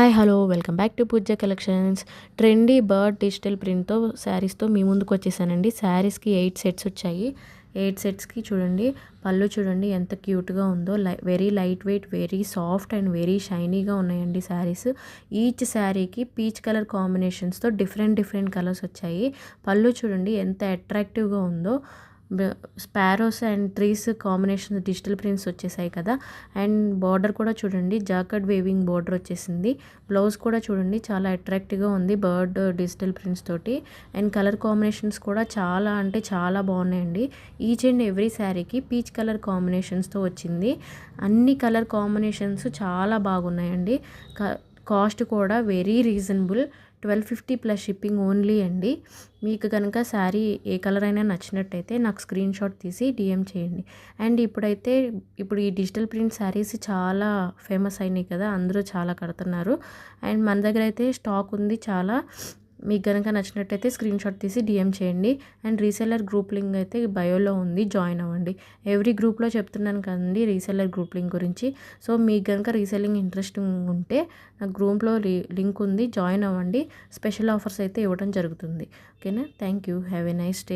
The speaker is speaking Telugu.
Hi hello welcome back to Pooja collections. Trendy bird digital ప్రింట్తో శారీస్తో మీ ముందుకు వచ్చేసానండి. శారీస్కి 8 సెట్స్ వచ్చాయి. 8 సెట్స్కి చూడండి, పళ్ళు చూడండి ఎంత క్యూట్గా ఉందో. Very light weight, very soft and very షైనీగా ఉన్నాయండి శారీస్. ఈచ్ శారీకి పీచ్ కలర్ కాంబినేషన్స్తో డిఫరెంట్ కలర్స్ వచ్చాయి. పళ్ళు చూడండి ఎంత అట్రాక్టివ్గా ఉందో. Sparrows and trees combination digital prints వచ్చేసాయి కదా. అండ్ బార్డర్ కూడా చూడండి, జాకెట్ వేవింగ్ బార్డర్ వచ్చేసింది. బ్లౌజ్ కూడా చూడండి చాలా అట్రాక్టివ్గా ఉంది బర్డ్ డిజిటల్ ప్రింట్స్ తోటి. అండ్ కలర్ కాంబినేషన్స్ కూడా చాలా అంటే చాలా బాగున్నాయండి. ఈచ్ అండ్ ఎవ్రీ శారీకి పీచ్ కలర్ కాంబినేషన్స్తో వచ్చింది. అన్ని కలర్ కాంబినేషన్స్ చాలా బాగున్నాయండి. కాస్ట్ కూడా very reasonable, 1250 plus shipping only అండి. మీకు కనుక శారీ ఏ కలర్ అయినా నచ్చినట్టయితే నాకు స్క్రీన్ షాట్ తీసి డిఎం చేయండి. అండ్ ఇప్పుడు ఈ డిజిటల్ ప్రింట్ శారీస్ చాలా ఫేమస్ అయినాయి కదా, అందరూ చాలా కడుతున్నారు. అండ్ మన దగ్గర అయితే స్టాక్ ఉంది చాలా. మీకు కనుక నచ్చినట్టయితే స్క్రీన్ షాట్ తీసి డిఎం చేయండి. అండ్ రీసెల్లర్ గ్రూప్ లింక్ అయితే బయోలో ఉంది, జాయిన్ అవ్వండి. ఎవ్రీ గ్రూప్లో చెప్తున్నాను కదండి రీసెల్లర్ గ్రూప్ లింక్ గురించి. సో మీకు కనుక రీసెల్లింగ్ ఇంట్రెస్ట్ ఉంటే నా గ్రూప్లో లింక్ ఉంది, జాయిన్ అవ్వండి. స్పెషల్ ఆఫర్స్ అయితే ఇవ్వడం జరుగుతుంది. ఓకేనా, thank you, have a nice day.